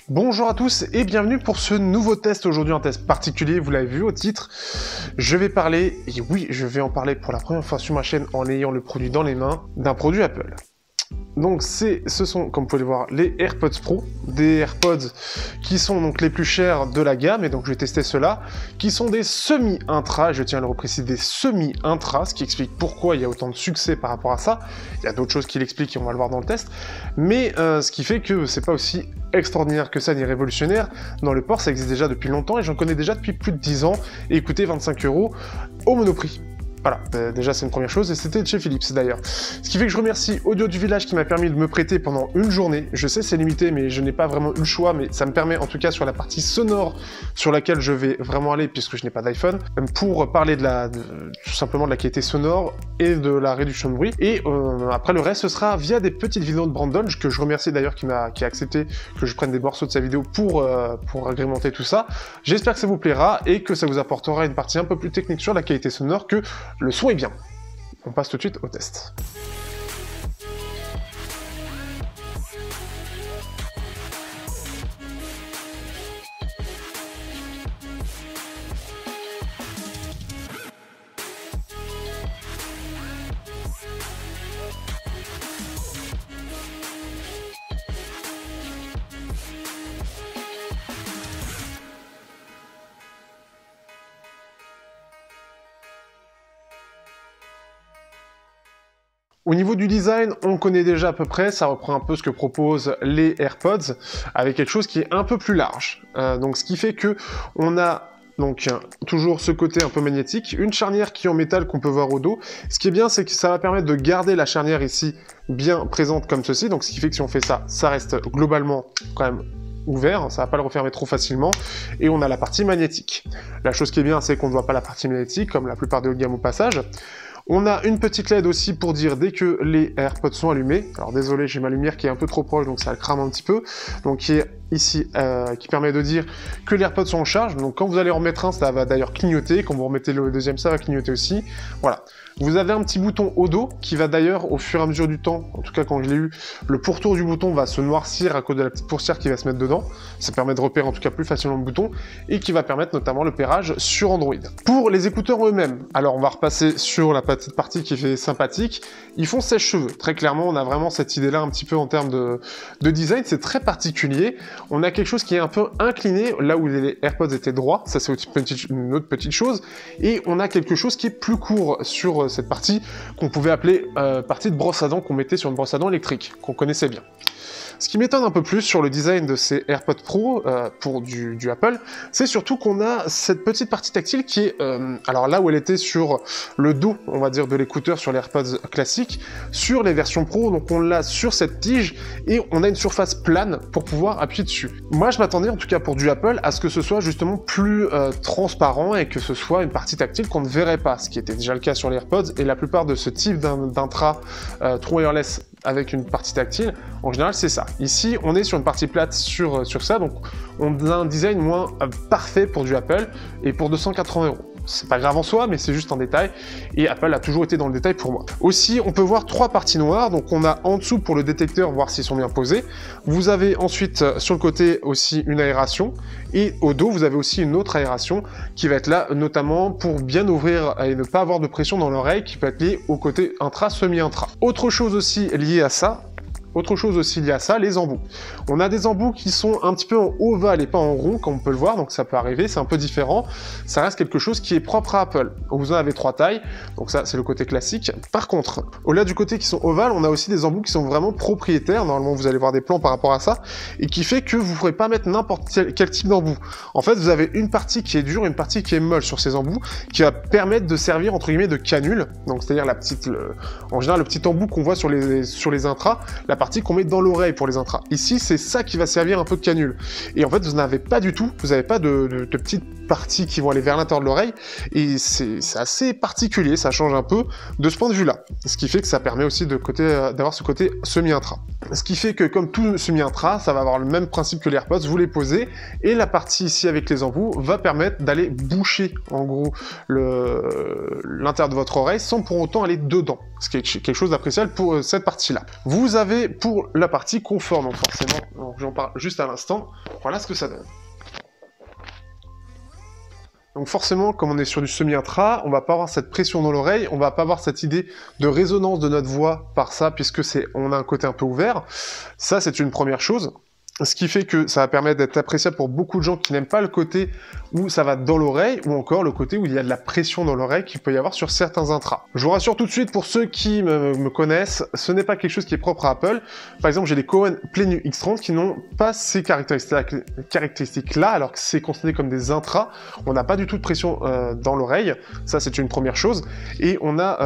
Bonjour à tous et bienvenue pour ce nouveau test. Aujourd'hui un test particulier, vous l'avez vu au titre. Je vais parler, et oui je vais en parler pour la première fois sur ma chaîne en ayant le produit dans les mains, d'un produit Apple. Donc ce sont, comme vous pouvez le voir, les AirPods Pro, des AirPods qui sont donc les plus chers de la gamme, et donc je vais tester ceux-là, qui sont des semi-intra, je tiens à le repréciser, des semi-intra, ce qui explique pourquoi il y a autant de succès par rapport à ça. Il y a d'autres choses qui l'expliquent et on va le voir dans le test, mais ce qui fait que c'est pas aussi extraordinaire que ça, ni révolutionnaire. Dans le port, ça existe déjà depuis longtemps, et j'en connais déjà depuis plus de 10 ans, et coûtait 25 € au Monoprix. Voilà, déjà c'est une première chose, et c'était de chez Philips d'ailleurs. Ce qui fait que je remercie Audio du Village qui m'a permis de me prêter pendant une journée. Je sais c'est limité, mais je n'ai pas vraiment eu le choix, mais ça me permet en tout cas sur la partie sonore sur laquelle je vais vraiment aller, puisque je n'ai pas d'iPhone, pour parler tout simplement de la qualité sonore et de la réduction de bruit. Et après le reste, ce sera via des petites vidéos de Brandon, que je remercie d'ailleurs qui a accepté que je prenne des morceaux de sa vidéo pour agrémenter tout ça. J'espère que ça vous plaira et que ça vous apportera une partie un peu plus technique sur la qualité sonore, que le son est bien. On passe tout de suite au test. Au niveau du design, on connaît déjà à peu près, ça reprend un peu ce que proposent les AirPods, avec quelque chose qui est un peu plus large. Donc ce qui fait que on a donc toujours ce côté un peu magnétique, une charnière qui est en métal qu'on peut voir au dos. Ce qui est bien, c'est que ça va permettre de garder la charnière ici bien présente comme ceci, donc ce qui fait que si on fait ça, ça reste globalement quand même ouvert, ça va pas le refermer trop facilement, et on a la partie magnétique. La chose qui est bien, c'est qu'on ne voit pas la partie magnétique, comme la plupart des haut de gamme au passage. On a une petite LED aussi pour dire dès que les AirPods sont allumés. Alors désolé, j'ai ma lumière qui est un peu trop proche, donc ça le crame un petit peu. Donc qui est ici, qui permet de dire que les AirPods sont en charge. Donc quand vous allez en remettre un, ça va d'ailleurs clignoter. Quand vous remettez le deuxième, ça va clignoter aussi. Voilà. Vous avez un petit bouton au dos qui va d'ailleurs, au fur et à mesure du temps, en tout cas quand je l'ai eu, le pourtour du bouton va se noircir à cause de la petite poussière qui va se mettre dedans. Ça permet de repérer en tout cas plus facilement le bouton et qui va permettre notamment le pairage sur Android. Pour les écouteurs eux-mêmes, alors on va repasser sur la petite partie qui fait sympathique. Ils font sèche-cheveux. Très clairement, on a vraiment cette idée-là un petit peu en termes de design. C'est très particulier. On a quelque chose qui est un peu incliné, là où les AirPods étaient droits. Ça, c'est une autre petite chose. Et on a quelque chose qui est plus court sur cette partie qu'on pouvait appeler partie de brosse à dents qu'on mettait sur une brosse à dents électrique, qu'on connaissait bien. Ce qui m'étonne un peu plus sur le design de ces AirPods Pro pour du Apple, c'est surtout qu'on a cette petite partie tactile qui est, alors là où elle était sur le dos, on va dire, de l'écouteur sur les AirPods classiques, sur les versions Pro, donc on l'a sur cette tige et on a une surface plane pour pouvoir appuyer dessus. Moi je m'attendais en tout cas pour du Apple à ce que ce soit justement plus transparent et que ce soit une partie tactile qu'on ne verrait pas, ce qui était déjà le cas sur les AirPods, et la plupart de ce type d'intra True Wireless avec une partie tactile, en général c'est ça. Ici on est sur une partie plate sur ça, donc on a un design moins parfait pour du Apple, et pour 280 €. C'est pas grave en soi, mais c'est juste un détail, et Apple a toujours été dans le détail pour moi. Aussi, on peut voir trois parties noires, donc on a en dessous pour le détecteur, voir s'ils sont bien posés. Vous avez ensuite sur le côté aussi une aération, et au dos vous avez aussi une autre aération qui va être là notamment pour bien ouvrir et ne pas avoir de pression dans l'oreille, qui peut être liée au côté intra, semi-intra. Autre chose aussi liée à ça, les embouts. On a des embouts qui sont un petit peu en ovale et pas en rond, comme on peut le voir, donc ça peut arriver, c'est un peu différent. Ça reste quelque chose qui est propre à Apple. Vous en avez trois tailles, donc ça c'est le côté classique. Par contre, au-delà du côté qui sont ovales, on a aussi des embouts qui sont vraiment propriétaires. Normalement, vous allez voir des plans par rapport à ça, et qui fait que vous ne pourrez pas mettre n'importe quel type d'embout. En fait, vous avez une partie qui est dure et une partie qui est molle sur ces embouts, qui va permettre de servir entre guillemets de canule. Donc c'est-à-dire en général le petit embout qu'on voit sur les intras, la partie qu'on met dans l'oreille pour les intras. Ici, c'est ça qui va servir un peu de canule. Et en fait, vous n'avez pas du tout, vous n'avez pas de petites parties qui vont aller vers l'intérieur de l'oreille, et c'est assez particulier, ça change un peu de ce point de vue-là. Ce qui fait que ça permet aussi d'avoir ce côté semi-intra. Ce qui fait que, comme tout semi-intra, ça va avoir le même principe que les AirPods, vous les posez, et la partie ici avec les embouts va permettre d'aller boucher, en gros, l'intérieur de votre oreille, sans pour autant aller dedans. Ce qui est quelque chose d'appréciable pour cette partie-là. Vous avez, pour la partie confort, donc forcément, donc j'en parle juste à l'instant, voilà ce que ça donne. Donc forcément, comme on est sur du semi-intra, on va pas avoir cette pression dans l'oreille, on va pas avoir cette idée de résonance de notre voix par ça, puisque on a un côté un peu ouvert. Ça, c'est une première chose. Ce qui fait que ça va permettre d'être appréciable pour beaucoup de gens qui n'aiment pas le côté où ça va dans l'oreille, ou encore le côté où il y a de la pression dans l'oreille qu'il peut y avoir sur certains intras. Je vous rassure tout de suite, pour ceux qui me connaissent, ce n'est pas quelque chose qui est propre à Apple. Par exemple, j'ai des Cohen Plenu X30 qui n'ont pas ces caractéristiques-là, alors que c'est considéré comme des intras. On n'a pas du tout de pression dans l'oreille, ça c'est une première chose, et on n'a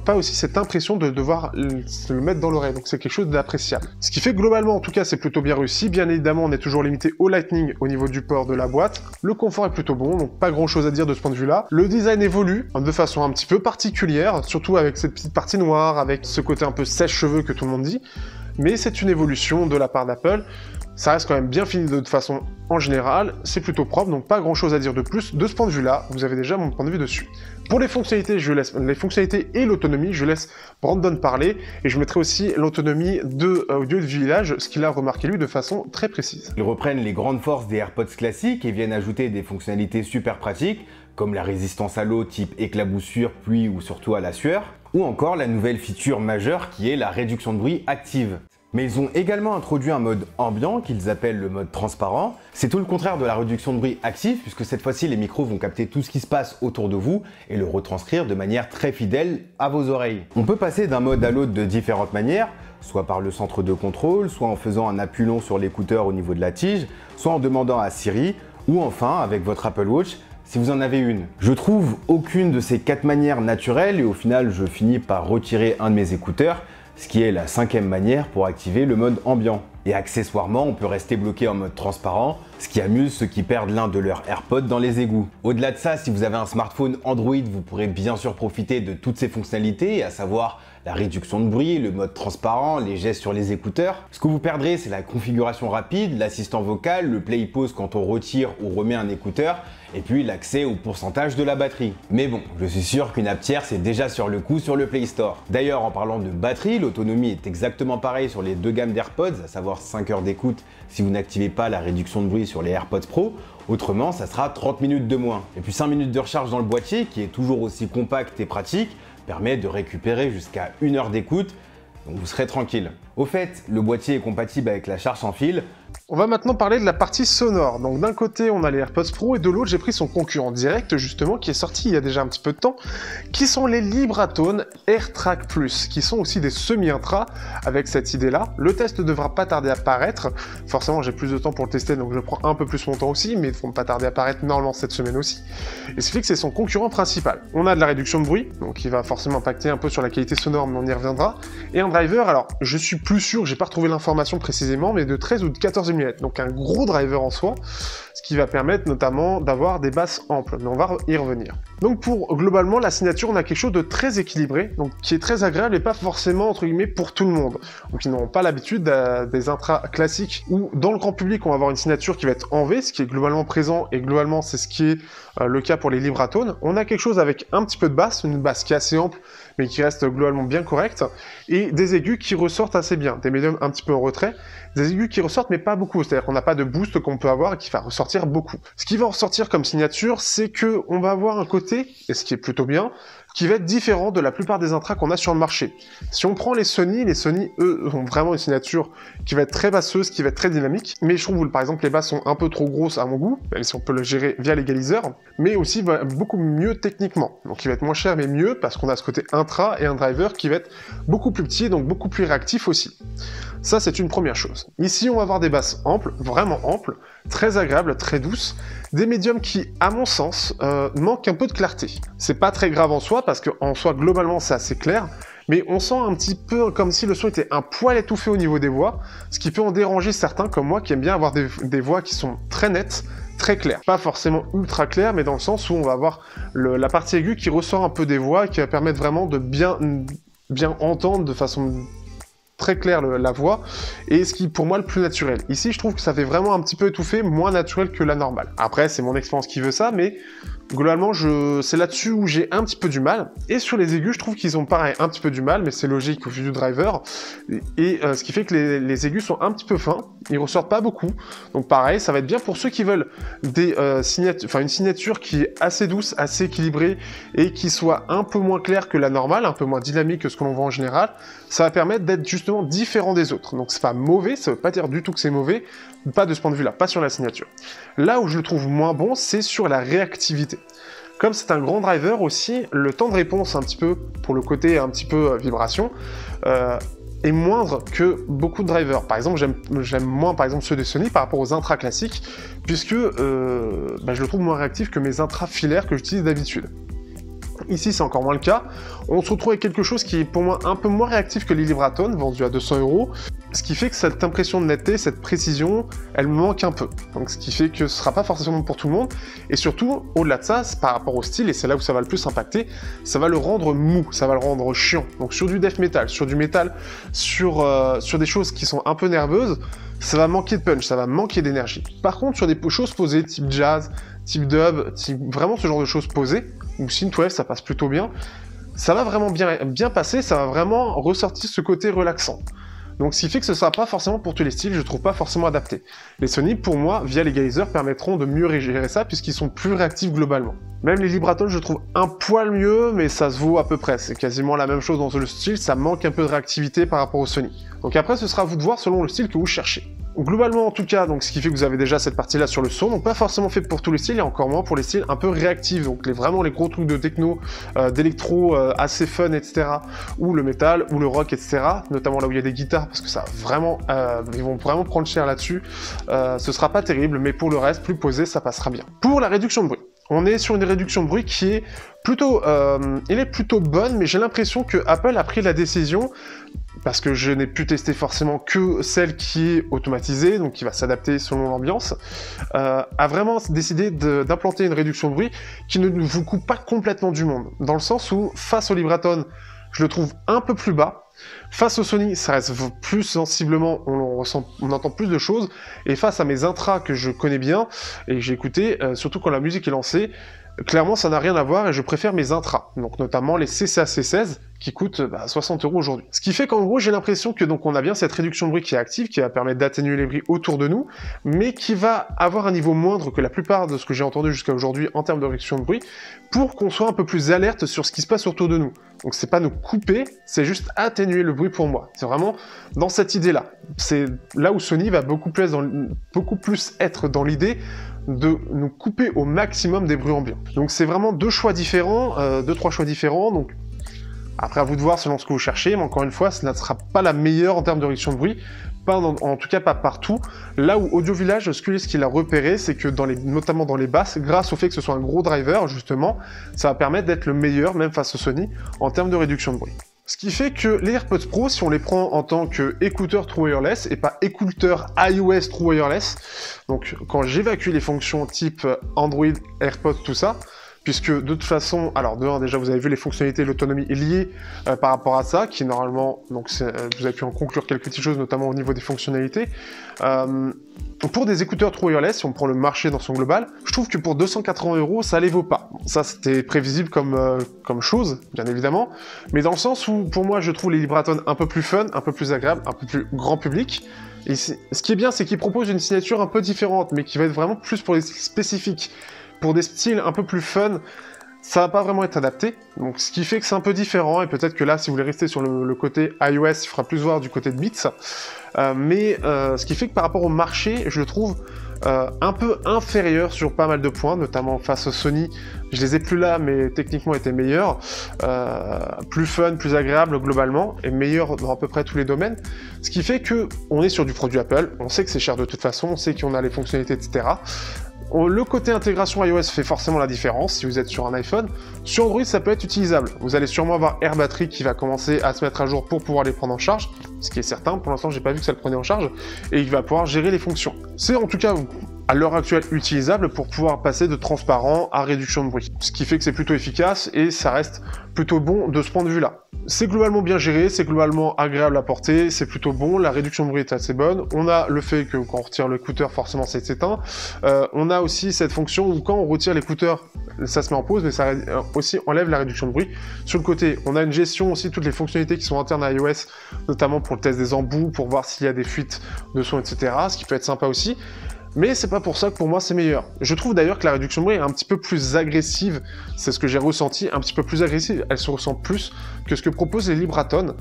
pas aussi cette impression de devoir le mettre dans l'oreille, donc c'est quelque chose d'appréciable. Ce qui fait que globalement, en tout cas, c'est plutôt bien réussi. Bien évidemment, on est toujours limité au Lightning au niveau du port de la boîte. Le confort est plutôt bon, donc pas grand chose à dire de ce point de vue-là. Le design évolue de façon un petit peu particulière, surtout avec cette petite partie noire, avec ce côté un peu sèche-cheveux que tout le monde dit. Mais c'est une évolution de la part d'Apple. Ça reste quand même bien fini de toute façon en général, c'est plutôt propre, donc pas grand chose à dire de plus. De ce point de vue-là, vous avez déjà mon point de vue dessus. Pour les fonctionnalités, et l'autonomie, je laisse Brandon parler, et je mettrai aussi l'autonomie de audio de village, ce qu'il a remarqué lui de façon très précise. Ils reprennent les grandes forces des AirPods classiques et viennent ajouter des fonctionnalités super pratiques, comme la résistance à l'eau type éclaboussure, pluie ou surtout à la sueur, ou encore la nouvelle feature majeure qui est la réduction de bruit active. Mais ils ont également introduit un mode ambiant qu'ils appellent le mode transparent. C'est tout le contraire de la réduction de bruit active puisque cette fois-ci les micros vont capter tout ce qui se passe autour de vous et le retranscrire de manière très fidèle à vos oreilles. On peut passer d'un mode à l'autre de différentes manières, soit par le centre de contrôle, soit en faisant un appui long sur l'écouteur au niveau de la tige, soit en demandant à Siri, ou enfin avec votre Apple Watch si vous en avez une. Je trouve aucune de ces 4 manières naturelles et au final je finis par retirer un de mes écouteurs, ce qui est la 5e manière pour activer le mode ambiant. Et accessoirement, on peut rester bloqué en mode transparent, ce qui amuse ceux qui perdent l'un de leurs AirPods dans les égouts. Au-delà de ça, si vous avez un smartphone Android, vous pourrez bien sûr profiter de toutes ces fonctionnalités, à savoir la réduction de bruit, le mode transparent, les gestes sur les écouteurs. Ce que vous perdrez, c'est la configuration rapide, l'assistant vocal, le play pause quand on retire ou remet un écouteur, et puis l'accès au pourcentage de la batterie. Mais bon, je suis sûr qu'une app tierce est déjà sur le coup sur le Play Store. D'ailleurs, en parlant de batterie, l'autonomie est exactement pareille sur les deux gammes d'AirPods, à savoir 5 heures d'écoute si vous n'activez pas la réduction de bruit sur les AirPods Pro. Autrement, ça sera 30 minutes de moins. Et puis 5 minutes de recharge dans le boîtier, qui est toujours aussi compact et pratique, permet de récupérer jusqu'à 1 heure d'écoute, donc vous serez tranquille. Au fait, le boîtier est compatible avec la charge sans fil. On va maintenant parler de la partie sonore. Donc d'un côté, on a les AirPods Pro et de l'autre, j'ai pris son concurrent direct justement qui est sorti il y a déjà un petit peu de temps, qui sont les Libratone AirTrack Plus, qui sont aussi des semi-intra avec cette idée-là. Le test ne devra pas tarder à apparaître. Forcément, j'ai plus de temps pour le tester, donc je prends un peu plus mon temps aussi, mais ils ne vont pas tarder à apparaître normalement cette semaine aussi. Et ce qui fait que c'est son concurrent principal. On a de la réduction de bruit, donc qui va forcément impacter un peu sur la qualité sonore, mais on y reviendra. Et un driver, alors je suis plus sûr, j'ai pas retrouvé l'information précisément, mais de 13 ou de 14 mm. Donc un gros driver en soi, ce qui va permettre notamment d'avoir des basses amples, mais on va y revenir. Donc pour globalement la signature, on a quelque chose de très équilibré, donc qui est très agréable et pas forcément entre guillemets pour tout le monde. Donc ils n'auront pas l'habitude des intras classiques où dans le grand public on va avoir une signature qui va être en V, ce qui est globalement présent et globalement c'est ce qui est le cas pour les Libratone. On a quelque chose avec un petit peu de basse, une basse qui est assez ample mais qui reste globalement bien correcte, et des aigus qui ressortent assez bien, des médiums un petit peu en retrait, des aigus qui ressortent mais pas beaucoup, c'est-à-dire qu'on n'a pas de boost qu'on peut avoir et qui va ressortir beaucoup. Ce qui va ressortir comme signature, c'est que on va avoir un côté, et ce qui est plutôt bien, qui va être différent de la plupart des intras qu'on a sur le marché. Si on prend les Sony, eux, ont vraiment une signature qui va être très basseuse, qui va être très dynamique, mais je trouve, par exemple, les basses sont un peu trop grosses à mon goût, même si on peut le gérer via l'égaliseur, mais aussi beaucoup mieux techniquement. Donc il va être moins cher, mais mieux, parce qu'on a ce côté intra et un driver qui va être beaucoup plus petit, donc beaucoup plus réactif aussi. Ça, c'est une première chose. Ici, on va avoir des basses amples, vraiment amples, très agréables, très douces, des médiums qui, à mon sens, manquent un peu de clarté. C'est pas très grave en soi, parce qu'en soi, globalement, c'est assez clair, mais on sent un petit peu comme si le son était un poil étouffé au niveau des voix, ce qui peut en déranger certains, comme moi, qui aiment bien avoir des voix qui sont très nettes, très claires. Pas forcément ultra claires, mais dans le sens où on va avoir la partie aiguë qui ressort un peu des voix, et qui va permettre vraiment de bien entendre de façon très claire la voix, et ce qui pour moi le plus naturel. Ici je trouve que ça fait vraiment un petit peu étouffé, moins naturel que la normale. Après c'est mon expérience qui veut ça, mais Globalement, c'est là-dessus où j'ai un petit peu du mal. Et sur les aigus, je trouve qu'ils ont pareil un petit peu du mal, mais c'est logique au vu du driver. Et ce qui fait que les aigus sont un petit peu fins, ils ressortent pas beaucoup. Donc pareil, ça va être bien pour ceux qui veulent une signature qui est assez douce, assez équilibrée, et qui soit un peu moins claire que la normale, un peu moins dynamique que ce que l'on voit en général. Ça va permettre d'être justement différent des autres. Donc c'est pas mauvais, ça veut pas dire du tout que c'est mauvais, pas de ce point de vue-là, pas sur la signature. Là où je le trouve moins bon, c'est sur la réactivité. Comme c'est un grand driver aussi, le temps de réponse un petit peu, pour le côté un petit peu vibration, est moindre que beaucoup de drivers. Par exemple, j'aime moins par exemple ceux de Sony par rapport aux intras classiques, puisque je le trouve moins réactif que mes intras filaires que j'utilise d'habitude. Ici, c'est encore moins le cas. On se retrouve avec quelque chose qui est pour moi un peu moins réactif que l'Ilibratone, vendu à 200 €, ce qui fait que cette impression de netteté, cette précision, elle me manque un peu. Donc, ce qui fait que ce sera pas forcément pour tout le monde. Et surtout, au-delà de ça, par rapport au style, et c'est là où ça va le plus impacter, ça va le rendre mou, ça va le rendre chiant. Donc, sur du death metal, sur du métal, sur des choses qui sont un peu nerveuses, ça va manquer de punch, ça va manquer d'énergie. Par contre, sur des choses posées, type jazz, type dub, type vraiment ce genre de choses posées, ou synthwave, ça passe plutôt bien, ça va vraiment bien passer, ça va vraiment ressortir ce côté relaxant. Donc ce qui fait que ce ne sera pas forcément pour tous les styles, je trouve pas forcément adapté. Les Sony, pour moi, via l'égaliseur, permettront de mieux gérer ça, puisqu'ils sont plus réactifs globalement. Même les Libratones, je trouve un poil mieux, mais ça se vaut à peu près. C'est quasiment la même chose dans le style, ça manque un peu de réactivité par rapport au Sony. Donc après, ce sera à vous de voir selon le style que vous cherchez. Globalement, en tout cas, donc ce qui fait que vous avez déjà cette partie-là sur le son, donc pas forcément fait pour tous les styles, et encore moins pour les styles un peu réactifs, donc vraiment les gros trucs de techno, d'électro assez fun, etc., ou le métal, ou le rock, etc., notamment là où il y a des guitares, parce que ça vraiment, ils vont vraiment prendre cher là-dessus. Ce sera pas terrible, mais pour le reste, plus posé, ça passera bien. Pour la réduction de bruit, on est sur une réduction de bruit qui est plutôt, plutôt bonne, mais j'ai l'impression que Apple a pris la décision, parce que je n'ai pu tester forcément que celle qui est automatisée, donc qui va s'adapter selon l'ambiance, a vraiment décidé d'implanter une réduction de bruit qui ne vous coupe pas complètement du monde, dans le sens où, face au Libratone, je le trouve un peu plus bas. Face au Sony, ça reste plus sensiblement, on entend plus de choses, et face à mes intras que je connais bien, et que j'ai écouté, surtout quand la musique est lancée, clairement ça n'a rien à voir, et je préfère mes intras, donc notamment les CCAC16, qui coûtent 60 € aujourd'hui. Ce qui fait qu'en gros, j'ai l'impression que donc on a bien cette réduction de bruit qui est active, qui va permettre d'atténuer les bruits autour de nous, mais qui va avoir un niveau moindre que la plupart de ce que j'ai entendu jusqu'à aujourd'hui en termes de réduction de bruit, pour qu'on soit un peu plus alerte sur ce qui se passe autour de nous. Donc c'est pas nous couper, c'est juste atténuer le bruit pour moi. C'est vraiment dans cette idée-là. C'est là où Sony va beaucoup plus être dans l'idée de nous couper au maximum des bruits ambiants. Donc c'est vraiment deux choix différents, trois choix différents, donc après à vous de voir selon ce que vous cherchez, mais encore une fois, ce ne sera pas la meilleure en termes de réduction de bruit, en tout cas pas partout. Là où Audio Village, ce qu'il a repéré, c'est que notamment dans les basses, grâce au fait que ce soit un gros driver, justement, ça va permettre d'être le meilleur, même face au Sony, en termes de réduction de bruit. Ce qui fait que les AirPods Pro, si on les prend en tant qu'écouteurs True Wireless et pas écouteurs iOS True Wireless, donc quand j'évacue les fonctions type Android, AirPods, tout ça, puisque de toute façon, alors dehors déjà vous avez vu les fonctionnalités, l'autonomie est liée par rapport à ça, qui normalement, donc vous avez pu en conclure quelques petites choses, notamment au niveau des fonctionnalités. Pour des écouteurs True Wireless, si on prend le marché dans son global, je trouve que pour 280 €, ça les vaut pas. Bon, ça c'était prévisible comme chose, bien évidemment, mais dans le sens où pour moi je trouve les Libratones un peu plus fun, un peu plus agréable, un peu plus grand public. Et ce qui est bien, c'est qu'ils proposent une signature un peu différente, mais qui va être vraiment plus pour les spécifiques. Pour des styles un peu plus fun, ça va pas vraiment être adapté, donc ce qui fait que c'est un peu différent, et peut-être que là, si vous voulez rester sur le côté iOS, il fera plus voir du côté de Beats, mais ce qui fait que par rapport au marché, je le trouve un peu inférieur sur pas mal de points, notamment face au Sony, je les ai plus là, mais techniquement étaient meilleurs, plus fun, plus agréable globalement, et meilleur dans à peu près tous les domaines, ce qui fait que on est sur du produit Apple, on sait que c'est cher de toute façon, on sait qu'on a les fonctionnalités, etc., le côté intégration iOS fait forcément la différence si vous êtes sur un iPhone. Sur Android, ça peut être utilisable. Vous allez sûrement avoir Air Battery qui va commencer à se mettre à jour pour pouvoir les prendre en charge, ce qui est certain. Pour l'instant, j'ai pas vu que ça le prenait en charge, et il va pouvoir gérer les fonctions. C'est en tout cas à l'heure actuelle utilisable pour pouvoir passer de transparent à réduction de bruit. Ce qui fait que c'est plutôt efficace et ça reste plutôt bon de ce point de vue-là. C'est globalement bien géré, c'est globalement agréable à porter, c'est plutôt bon, la réduction de bruit est assez bonne. On a le fait que quand on retire l'écouteur, forcément ça s'éteint. On a aussi cette fonction où quand on retire l'écouteur, ça se met en pause, mais ça aussi enlève la réduction de bruit. Sur le côté, on a une gestion aussi, toutes les fonctionnalités qui sont internes à iOS, notamment pour le test des embouts, pour voir s'il y a des fuites de son, etc. Ce qui peut être sympa aussi. Mais c'est pas pour ça que pour moi c'est meilleur. Je trouve d'ailleurs que la réduction de bruit est un petit peu plus agressive, c'est ce que j'ai ressenti, un petit peu plus agressive, elle se ressent plus que ce que proposent les Libratones,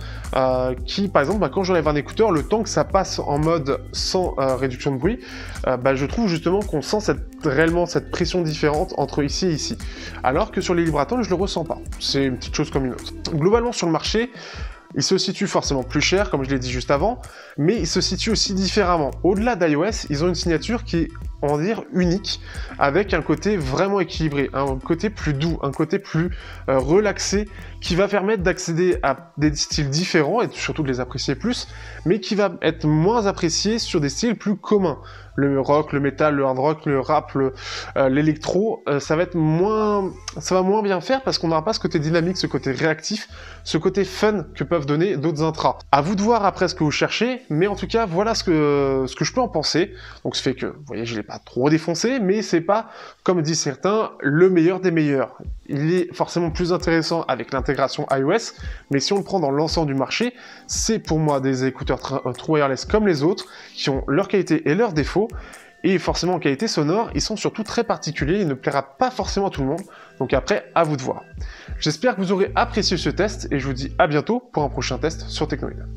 qui par exemple, quand j'enlève un écouteur, le temps que ça passe en mode sans réduction de bruit, je trouve justement qu'on sent réellement cette pression différente entre ici et ici. Alors que sur les Libratones, je le ressens pas. C'est une petite chose comme une autre. Globalement sur le marché, il se situe forcément plus cher, comme je l'ai dit juste avant, mais il se situe aussi différemment. Au-delà d'iOS, ils ont une signature qui est, on va dire, unique, avec un côté vraiment équilibré, un côté plus doux, un côté plus relaxé, qui va permettre d'accéder à des styles différents et surtout de les apprécier plus, mais qui va être moins apprécié sur des styles plus communs. Le rock, le metal, le hard rock, le rap, l'électro, ça va moins bien faire parce qu'on n'aura pas ce côté dynamique, ce côté réactif, ce côté fun que peuvent donner d'autres intras. À vous de voir après ce que vous cherchez, mais en tout cas, voilà ce que je peux en penser. Donc, ce fait que, vous voyez, je l'ai pas trop défoncé, mais c'est pas, comme disent certains, le meilleur des meilleurs. Il est forcément plus intéressant avec l'intégration iOS, mais si on le prend dans l'ensemble du marché, c'est pour moi des écouteurs True Wireless comme les autres, qui ont leur qualité et leurs défauts, et forcément en qualité sonore, ils sont surtout très particuliers, il ne plaira pas forcément à tout le monde, donc après, à vous de voir. J'espère que vous aurez apprécié ce test, et je vous dis à bientôt pour un prochain test sur Teknoid.